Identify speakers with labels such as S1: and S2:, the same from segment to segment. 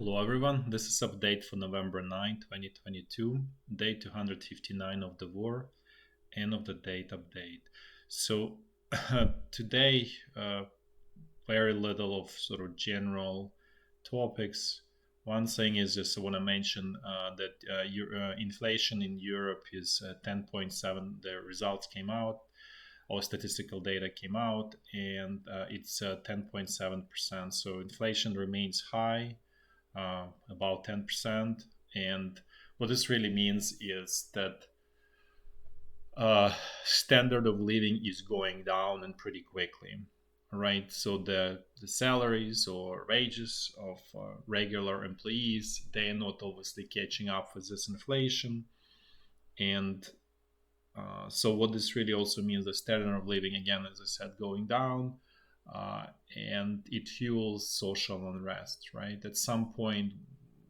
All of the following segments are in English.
S1: Hello everyone, this is update for November 9, 2022, day 259 of the war, end of the date update. So today, very little of sort of general topics. One thing is just I want to mention that inflation in Europe is 10.7. The results came out, all statistical data came out, and it's 10.7%. So inflation remains high, about 10%. And what this really means is that standard of living is going down and pretty quickly, right? So the salaries or wages of regular employees, they're not obviously catching up with this inflation. And so what this really also means, the standard of living, again, as I said, going down, uh, and it fuels social unrest, right? At some point,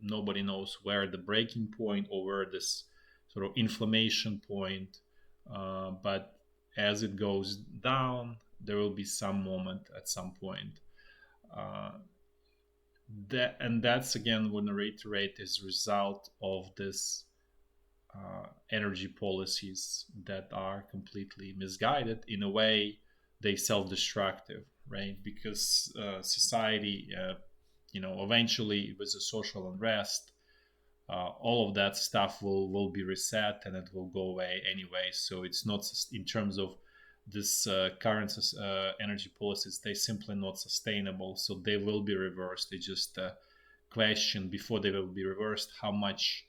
S1: nobody knows where the breaking point or where this sort of inflammation point, but as it goes down, there will be some moment at some point. Uh, that's again, when I reiterate, is result of this energy policies that are completely misguided. In a way, they self-destructive, right? Because society, eventually with the social unrest, all of that stuff will be reset and it will go away anyway. So it's not in terms of this current energy policies, they simply not sustainable. So they will be reversed. They just question before they will be reversed how much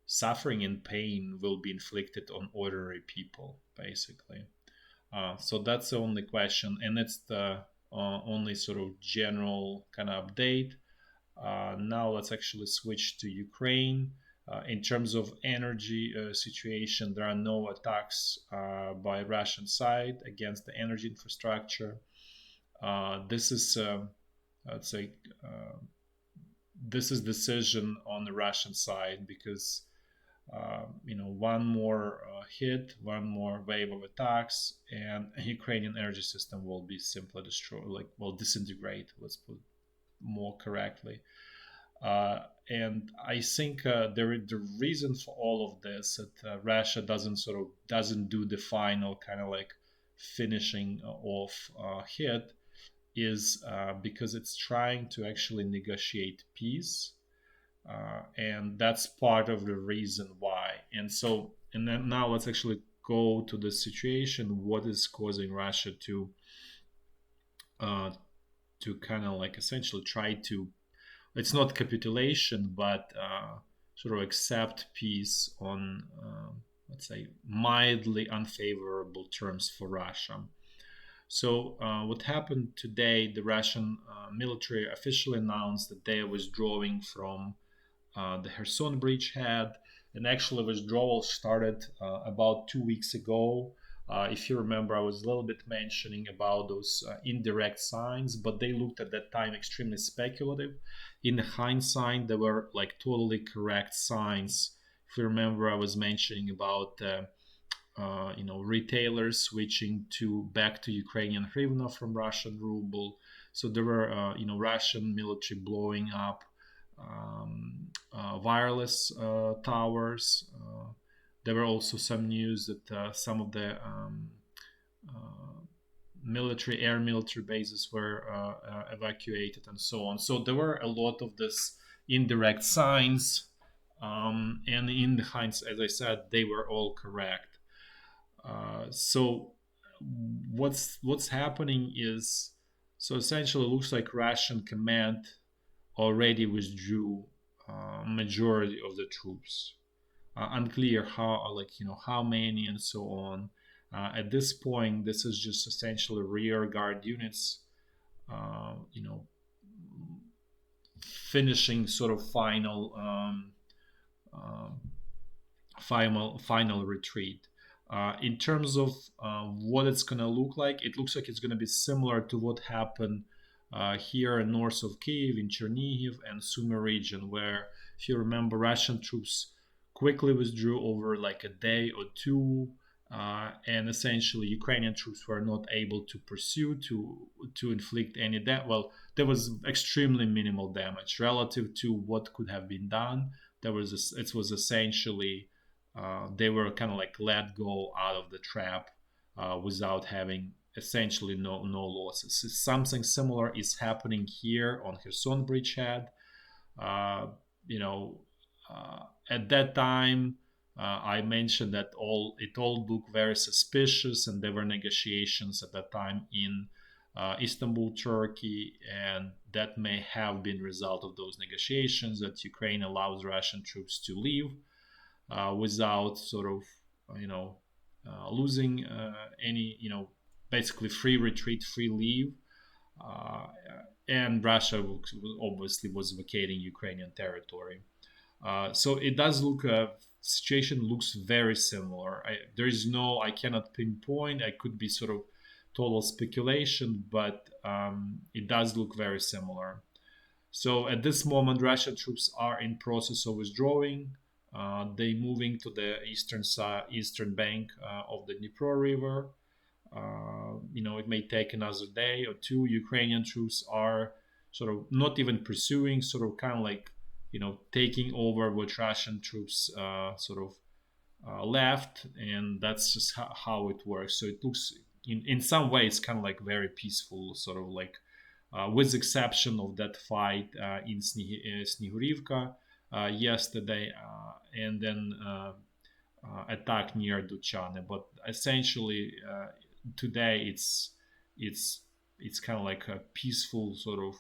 S1: suffering and pain will be inflicted on ordinary people, basically. So that's the only question, and it's the only sort of general kind of update. Now let's actually switch to Ukraine. In terms of energy situation, there are no attacks by Russian side against the energy infrastructure. This is, let's say, this is decision on the Russian side because one more hit, one more wave of attacks, and Ukrainian energy system will be simply destroyed, like will disintegrate. Let's put more correctly. And I think the reason for all of this that Russia doesn't do the final kind of like finishing off hit is because it's trying to actually negotiate peace, and that's part of the reason why. And then now let's actually go to the situation. What is causing Russia uh, to kind of like essentially try to, it's not capitulation, but sort of accept peace on, let's say, mildly unfavorable terms for Russia. So, what happened today? The Russian military officially announced that they are withdrawing from the Kherson bridgehead. And actually, withdrawal started about 2 weeks ago. If you remember, I was a little bit mentioning about those indirect signs, but they looked at that time extremely speculative. In hindsight, they were like totally correct signs. If you remember, I was mentioning about retailers switching to back to Ukrainian hryvnia from Russian ruble. So there were Russian military blowing up wireless towers. There were also some news that some of the air military bases were evacuated and so on. So there were a lot of this indirect signs, and in the hindsight, as I said, they were all correct. So what's happening is, so essentially, it looks like Russian command already withdrew majority of the troops. Unclear how, how many and so on. At this point, this is just essentially rear guard units, uh, you know, finishing sort of final retreat. In terms of what it's going to look like, it looks like it's going to be similar to what happened here north of Kiev in Chernihiv and Sumy region, where, if you remember, Russian troops quickly withdrew over like a day or two. and essentially Ukrainian troops were not able to pursue to inflict any damage. Well, there was extremely minimal damage relative to what could have been done. It was essentially they were kind of like let go out of the trap without having essentially no losses. Something similar is happening here on Kherson bridgehead. Uh, you know, at that time, I mentioned that all looked very suspicious, and there were negotiations at that time in Istanbul, Turkey, and that may have been result of those negotiations that Ukraine allows Russian troops to leave without sort of you know losing any basically free retreat, free leave. Uh, and Russia obviously was vacating Ukrainian territory. So it does look situation looks very similar. There is no I cannot pinpoint. I could be sort of total speculation, but it does look very similar. So at this moment, Russian troops are in process of withdrawing. They moving to the eastern bank of the Dnipro River. It may take another day or two. Ukrainian troops are sort of not even pursuing, sort of kind of like, taking over what Russian troops sort of left, and that's just how it works. So it looks, in some ways, kind of like very peaceful, sort of like, with the exception of that fight in Snihurivka yesterday, and then attack near Duchane. But essentially, today it's kind of like a peaceful sort of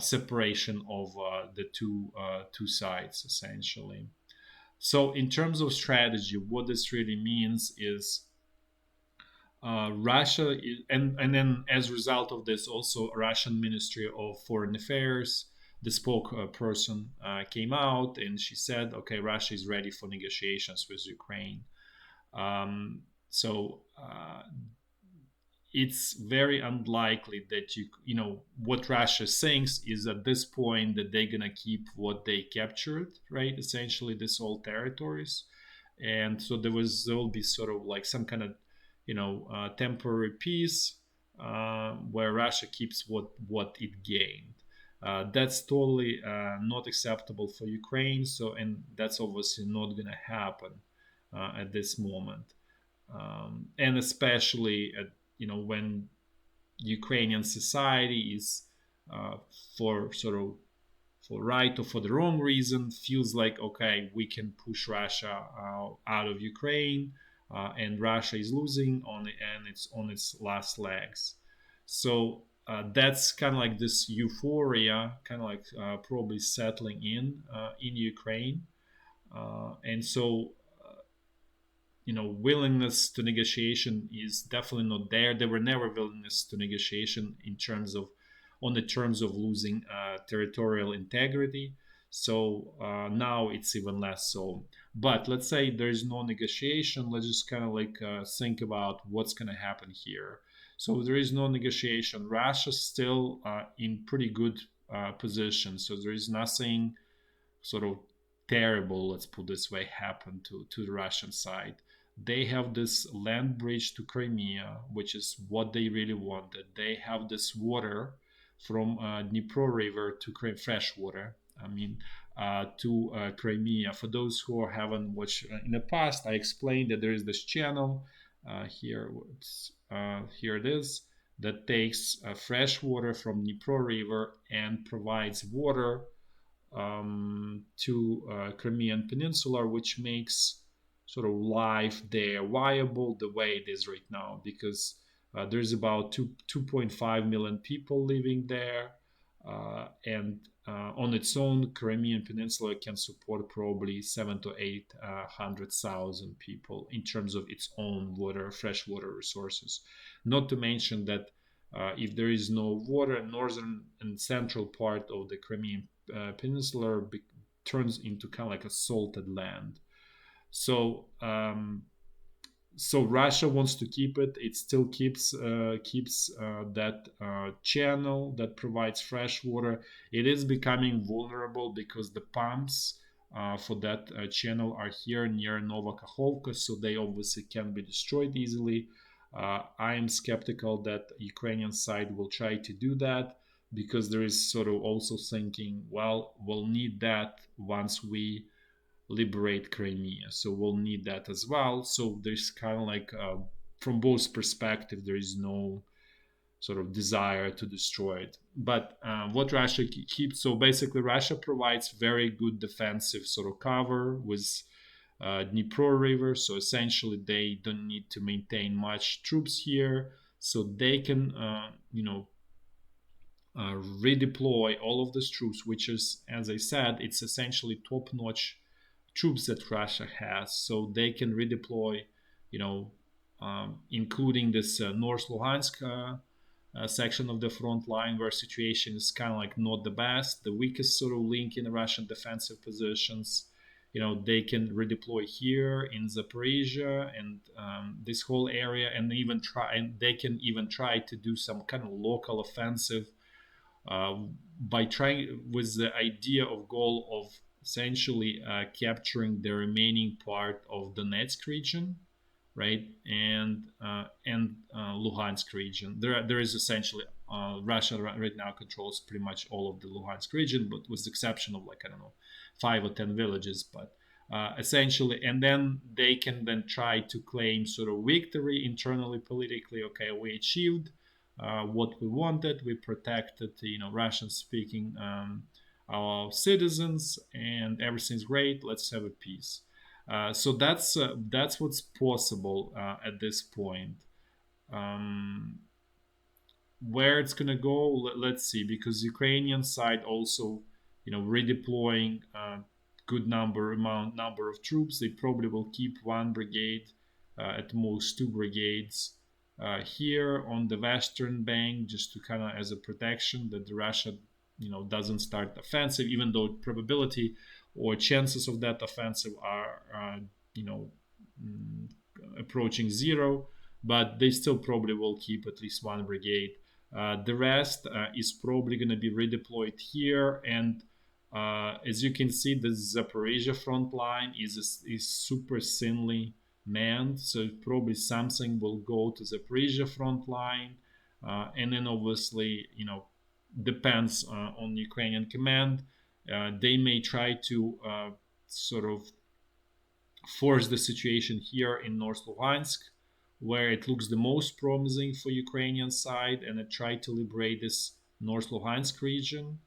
S1: separation of the two sides essentially. So in terms of strategy, what this really means is Russia and then as a result of this, also Russian Ministry of Foreign Affairs, the spokesperson came out and she said, okay, Russia is ready for negotiations with Ukraine. So it's very unlikely that what Russia thinks is at this point that they're gonna keep what they captured, right? Essentially, this all territories, and so there will be sort of like some kind of temporary peace where Russia keeps what it gained. That's totally not acceptable for Ukraine. So, and that's obviously not gonna happen at this moment. And especially when Ukrainian society is for sort of for right or for the wrong reason feels like, okay, we can push Russia out of Ukraine, and Russia is losing and it's on its last legs. So that's kind of like this euphoria, kind of like probably settling in Ukraine, and so willingness to negotiation is definitely not there. There were never willingness to negotiation on the terms of losing territorial integrity. So now it's even less so. But let's say there is no negotiation. Let's just kind of like think about what's going to happen here. So there is no negotiation. Russia's still in pretty good position. So there is nothing sort of terrible, let's put this way, happen to the Russian side. They have this land bridge to Crimea, which is what they really wanted. They have this water from Dnipro River to fresh water. I mean, to Crimea. For those who haven't watched in the past, I explained that there is this channel here. Here it is, that takes fresh water from Dnipro River and provides water to Crimean Peninsula, which makes sort of life there viable the way it is right now, because there's about 2.5 million people living there, and on its own, Crimean Peninsula can support probably 700,000 to 800,000 people in terms of its own fresh water resources. Not to mention that if there is no water, northern and central part of the Crimean Peninsula turns into kind of like a salted land. So Russia wants to keep it. It still keeps that channel that provides fresh water. It is becoming vulnerable because the pumps for that channel are here near Novakhovka, so they obviously can be destroyed easily. I am skeptical that Ukrainian side will try to do that because there is sort of also thinking, well, we'll need that once we liberate Crimea, so we'll need that as well. So there's kind of like from both perspectives, there is no sort of desire to destroy it. But what Russia keeps, so basically, Russia provides very good defensive sort of cover with Dnipro River. So essentially, they don't need to maintain much troops here, so they can, redeploy all of these troops, which is, as I said, it's essentially top-notch troops that Russia has, so they can redeploy, you know, including this North Luhansk section of the front line where situation is kind of like not the best, the weakest sort of link in the Russian defensive positions. They can redeploy here in Zaporizhya and this whole area, and even try, and they can even try to do some kind of local offensive uh, by trying with the idea of goal of essentially capturing the remaining part of the Donetsk region, right, and Luhansk region. There is essentially Russia right now controls pretty much all of the Luhansk region, but with the exception of, like, I don't know, 5 or 10 villages, but essentially, and then they can then try to claim sort of victory internally politically. Okay, we achieved what we wanted. We protected, Russian-speaking our citizens, and everything's great. Let's have a peace. So that's what's possible at this point. Um, where it's gonna go, let's see, because Ukrainian side also, redeploying good number of troops. They probably will keep one brigade, at most two brigades here on the western bank, just to kind of as a protection that the Russia, doesn't start offensive, even though probability or chances of that offensive are, you know, mm, approaching zero, but they still probably will keep at least one brigade. The rest is probably going to be redeployed here, and as you can see, the Zaporizhia front line is super thinly manned, so probably something will go to the Zaporizhia front line, and then obviously, depends on Ukrainian command. They may try to sort of force the situation here in North Luhansk, where it looks the most promising for Ukrainian side, and try to liberate this North Luhansk region.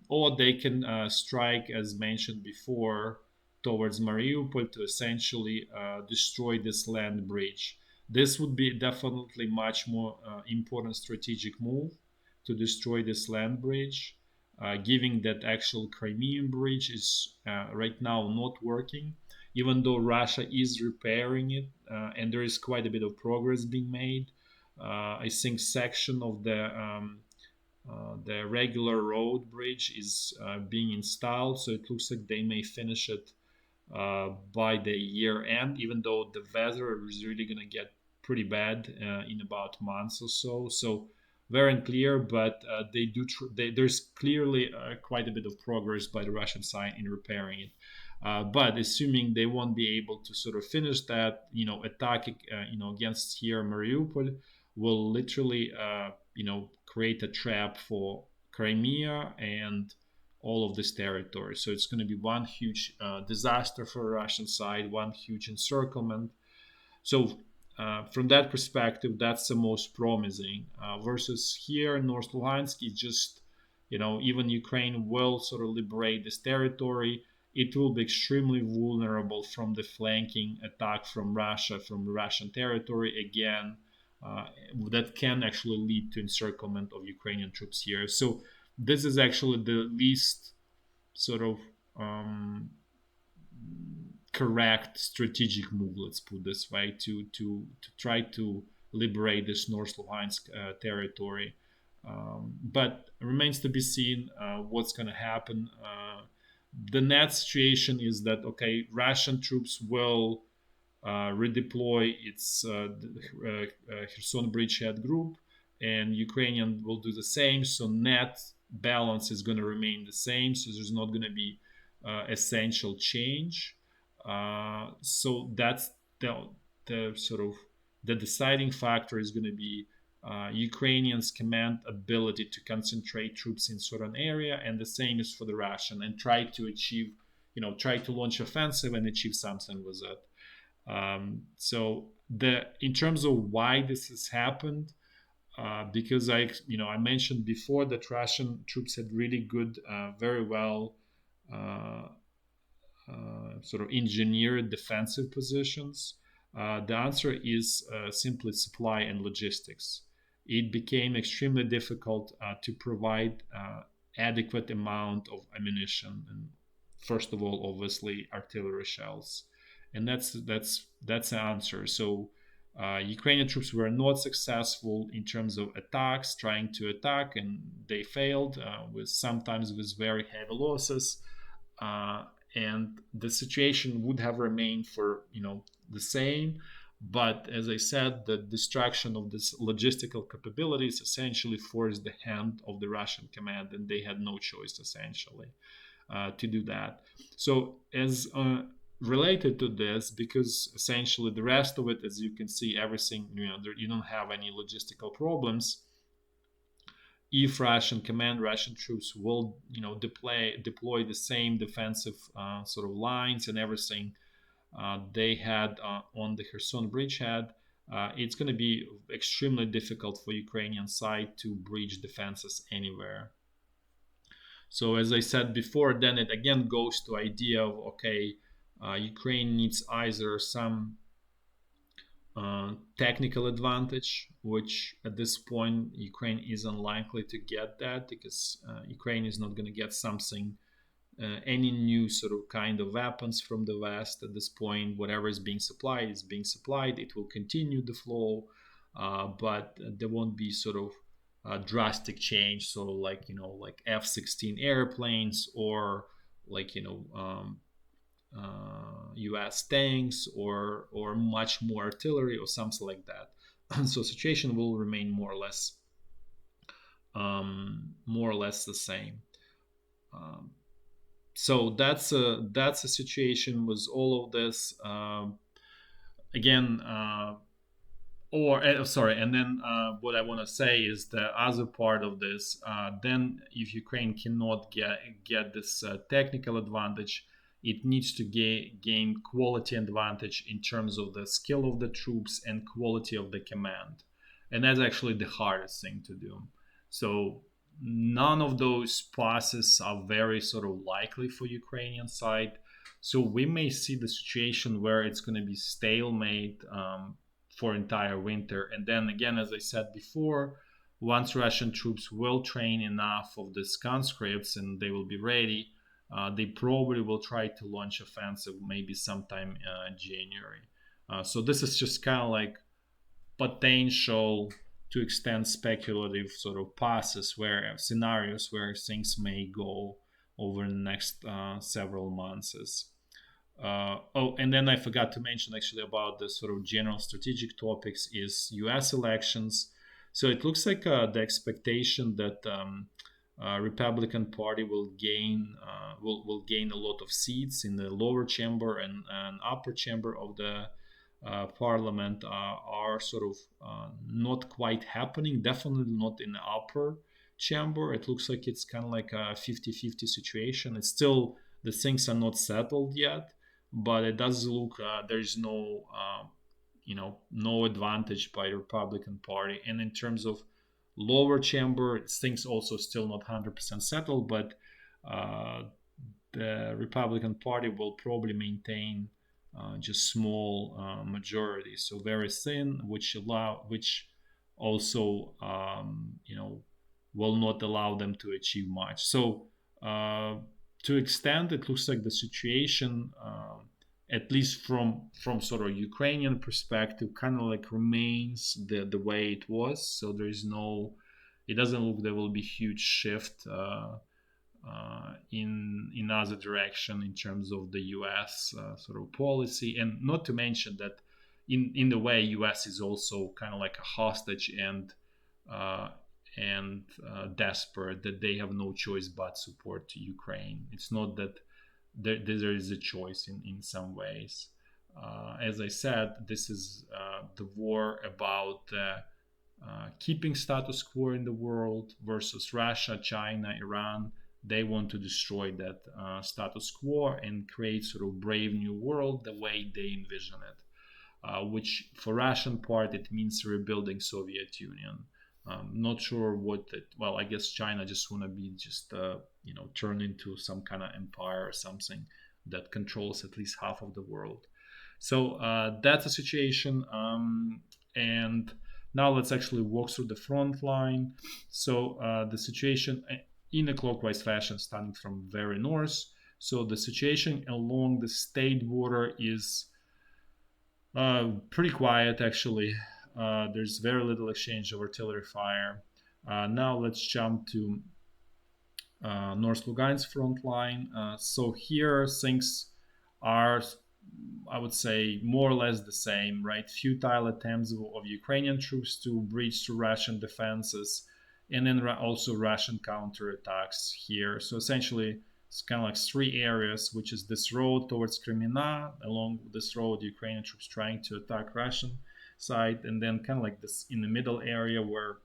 S1: Or they can strike, as mentioned before, towards Mariupol to essentially destroy this land bridge. This would be definitely much more important strategic move to destroy this land bridge, given that actual Crimean bridge is right now not working, even though Russia is repairing it, and there is quite a bit of progress being made. I think section of the regular road bridge is being installed, so it looks like they may finish it by the year end, even though the weather is really going to get pretty bad in about months or so. So very unclear, but there's clearly quite a bit of progress by the Russian side in repairing it. But assuming they won't be able to sort of finish that, attack, against here Mariupol will literally, create a trap for Crimea and all of this territory. So it's going to be one huge disaster for the Russian side, one huge encirclement. So from that perspective, that's the most promising. Versus here in North Luhansk, it's just, even Ukraine will sort of liberate this territory. It will be extremely vulnerable from the flanking attack from Russia, from Russian territory again. That can actually lead to encirclement of Ukrainian troops here. So this is actually the least sort of correct strategic move, let's put this way, to try to liberate this North Luhansk territory. But it remains to be seen what's going to happen. The net situation is that, okay, Russian troops will redeploy its Kherson bridgehead group, and Ukrainian will do the same. So net balance is going to remain the same. So there's not going to be essential change. So that's the sort of the deciding factor is going to be Ukrainians' command ability to concentrate troops in certain area, and the same is for the Russian, and try to achieve, try to launch offensive and achieve something with it. So the in terms of why this has happened, because I mentioned before that Russian troops had really good, very well uh, sort of engineered defensive positions. The answer is simply supply and logistics. It became extremely difficult to provide adequate amount of ammunition, and first of all, obviously, artillery shells, and that's the answer. So. Ukrainian troops were not successful in terms of attacks, trying to attack, and they failed with sometimes with very heavy losses. Uh, and the situation would have remained for the same, but as I said, the destruction of this logistical capabilities essentially forced the hand of the Russian command, and they had no choice essentially to do that. So as related to this, because essentially the rest of it, as you can see, everything, you don't have any logistical problems. If Russian command, Russian troops will, deploy the same defensive sort of lines and everything they had on the Kherson bridgehead, it's going to be extremely difficult for Ukrainian side to breach defenses anywhere. So as I said before, then it again goes to idea of, okay, Ukraine needs either some technical advantage, which at this point Ukraine is unlikely to get that, because Ukraine is not going to get something, any new sort of kind of weapons from the West at this point. Whatever is being supplied is being supplied. It will continue the flow, but there won't be sort of drastic change. So like F-16 airplanes, or like U.S. tanks, or much more artillery or something like that. So situation will remain more or less the same. Um, so that's a situation with all of this. Again, or sorry, and then what I want to say is the other part of this. Then, if Ukraine cannot get this technical advantage, it needs to gain quality advantage in terms of the skill of the troops and quality of the command, and that's actually the hardest thing to do. So none of those passes are very sort of likely for Ukrainian side. So we may see the situation where it's going to be stalemate for entire winter. And then again, as I said before, once Russian troops will train enough of these conscripts and they will be ready, they probably will try to launch offensive maybe sometime January. So this is just kind of like potential to extend speculative sort of passes, where scenarios where things may go over the next several months. Oh, and then I forgot to mention actually about the sort of general strategic topics is U.S. elections. So it looks like the expectation that Republican Party will gain a lot of seats in the lower chamber and upper chamber of the parliament are sort of not quite happening. Definitely not in the upper chamber. It looks like it's kind of like a 50-50 situation. It's still, the things are not settled yet, but it does look there's no advantage by the Republican Party. And in terms of lower chamber, things also still not 100% settled, but the Republican Party will probably maintain just small majority, so very thin, which also will not allow them to achieve much. So to extent, it looks like the situation, at least from sort of Ukrainian perspective, kind of like remains the way it was. So there is no, it doesn't look there will be huge shift in other direction in terms of the U.S. Sort of policy, and not to mention that in the way U.S. is also kind of like a hostage uh, and desperate, that they have no choice but support to Ukraine. It's not that there is a choice in some ways. As I said, this is the war about keeping status quo in the world versus Russia, China, Iran. They want to destroy that status quo and create sort of brave new world the way they envision it. Which for Russian part it means rebuilding Soviet Union. Not sure what it. Well, I guess China just want to be just turned into some kind of empire or something that controls at least half of the world. So that's a situation. And now let's actually walk through the front line. So the situation in a clockwise fashion, starting from very north. So the situation along the state border is pretty quiet, actually. There's very little exchange of artillery fire. Now let's jump to North Lugansk front line. So here things are, I would say, more or less the same, right? Futile attempts of Ukrainian troops to breach through Russian defenses, and then also Russian counterattacks here. So essentially, it's kind of like three areas, which is this road towards Crimea. Along this road, Ukrainian troops trying to attack Russian side, and then kind of like this in the middle area where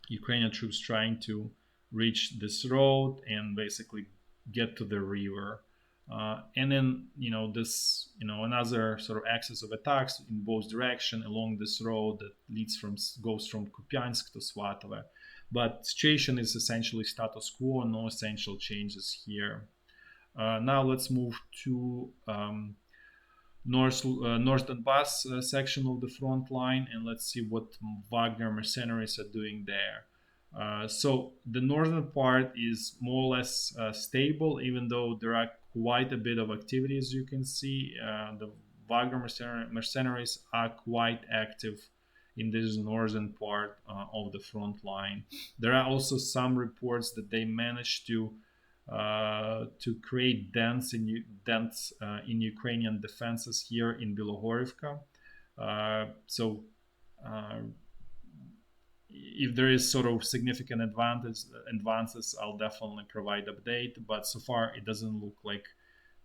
S1: Ukrainian troops trying to reach this road and basically get to the river. And then this another sort of axis of attacks in both direction along this road that goes from Kupiansk to Svatove. But situation is essentially status quo, no essential changes here. Now let's move to North Donbass section of the front line, and let's see what Wagner mercenaries are doing there. So the northern part is more or less stable, even though there are quite a bit of activity, as you can see. The Wagner mercenaries are quite active in this northern part of the front line. There are also some reports that they managed to create dents in Ukrainian defenses here in Bilohorivka. So if there is sort of significant advances, I'll definitely provide update. But so far, it doesn't look like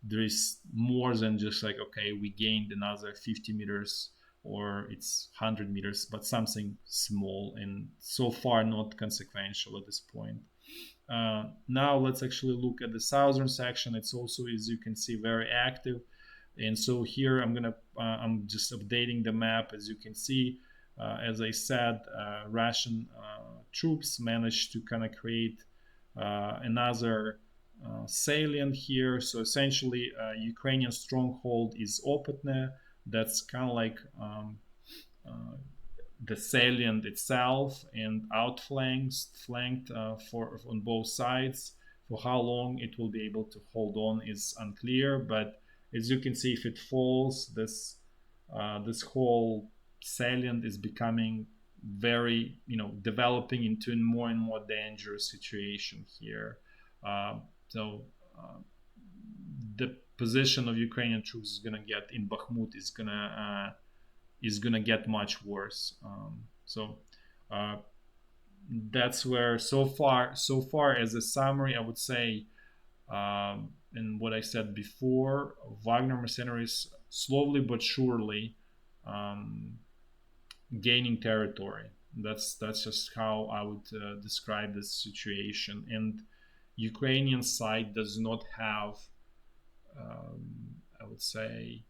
S1: there is more than just like, okay, we gained another 50 meters or it's 100 meters, but something small and so far not consequential at this point. Now let's actually look at the southern section. It's also, as you can see, very active. And so here I'm just updating the map. As you can see, as I said, Russian troops managed to kind of create another salient here. So essentially, Ukrainian stronghold is Opetne. That's kind of like the salient itself, and flanked on both sides. For how long it will be able to hold on is unclear, but as you can see, if it falls, this whole salient is becoming very, developing into a more and more dangerous situation here. So the position of Ukrainian troops is gonna get in Bakhmut is gonna get much worse. So that's where so far as a summary, I would say, and what I said before, Wagner mercenaries slowly but surely gaining territory. That's just how I would describe this situation. And Ukrainian side does not have, I would say,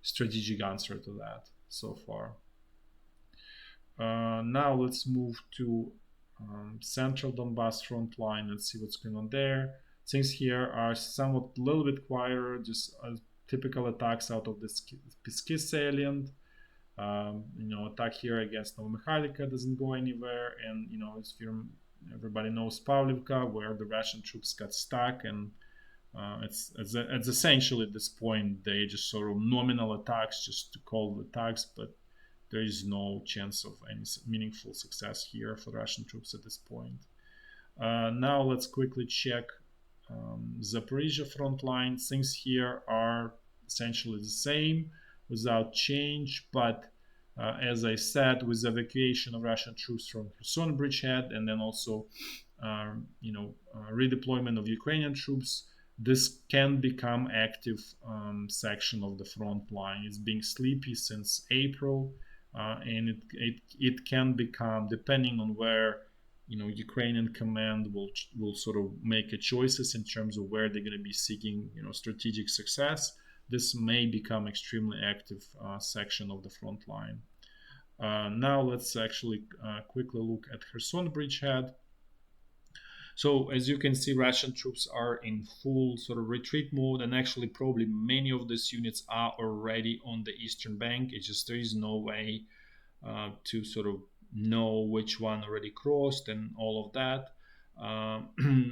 S1: strategic answer to that so far. Now let's move to central Donbass front line. Let's see what's going on there. Things here are somewhat a little bit quieter, just typical attacks out of this Pisky salient. Attack here against Novomikhailivka doesn't go anywhere, and everybody knows Pavlivka, where the Russian troops got stuck, and it's essentially at this point they just sort of nominal attacks just to call the attacks, but there is no chance of any meaningful success here for Russian troops at this point. Now let's quickly check Zaporizhya front line. Things here are essentially the same without change, but as I said, with evacuation of Russian troops from Kherson bridgehead, and then also redeployment of Ukrainian troops, this can become active section of the front line. It's been sleepy since April, and it can become, depending on where Ukrainian command will sort of make a choices in terms of where they're going to be seeking strategic success. This may become extremely active section of the front line. Now let's actually quickly look at Kherson bridgehead. So as you can see, Russian troops are in full sort of retreat mode, and actually probably many of these units are already on the eastern bank. It's just there is no way to sort of know which one already crossed and all of that.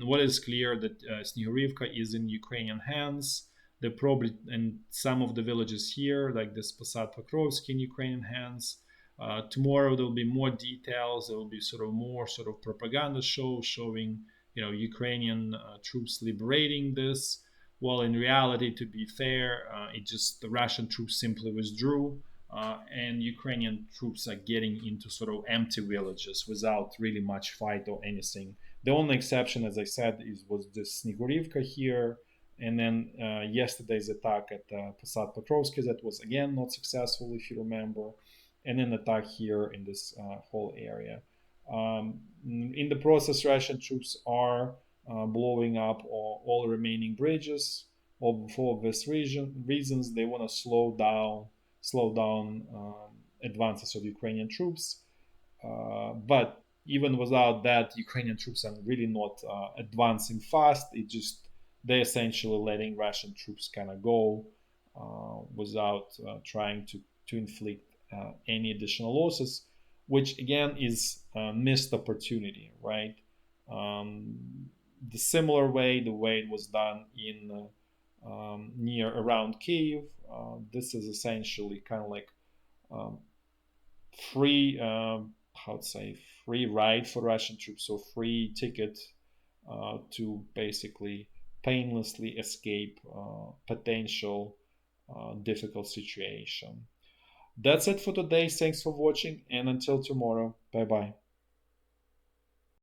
S1: What is clear that Snihurivka is in Ukrainian hands. They probably, and some of the villages here, like this Posad Pokrovsky, in Ukrainian hands. Tomorrow there will be more details. There will be sort of more sort of propaganda show showing, Ukrainian troops liberating this. While in reality, to be fair, it just the Russian troops simply withdrew, and Ukrainian troops are getting into sort of empty villages without really much fight or anything. The only exception, as I said, was this Snigurivka here, and then yesterday's attack at Posad Petrovsky that was again not successful, if you remember, and then attack here in this whole area. In the process, Russian troops are blowing up all remaining bridges. For obvious reasons, they want to slow down advances of Ukrainian troops. But even without that, Ukrainian troops are really not advancing fast. It just they're essentially letting Russian troops kind of go without trying to inflict any additional losses, which again is a missed opportunity, right? The similar way, the way it was done in near around Kiev, this is essentially kind of like um, free, how to say, free ride for Russian troops, so free ticket to basically painlessly escape potential difficult situation. That's it for today. Thanks for watching, and until tomorrow, bye bye.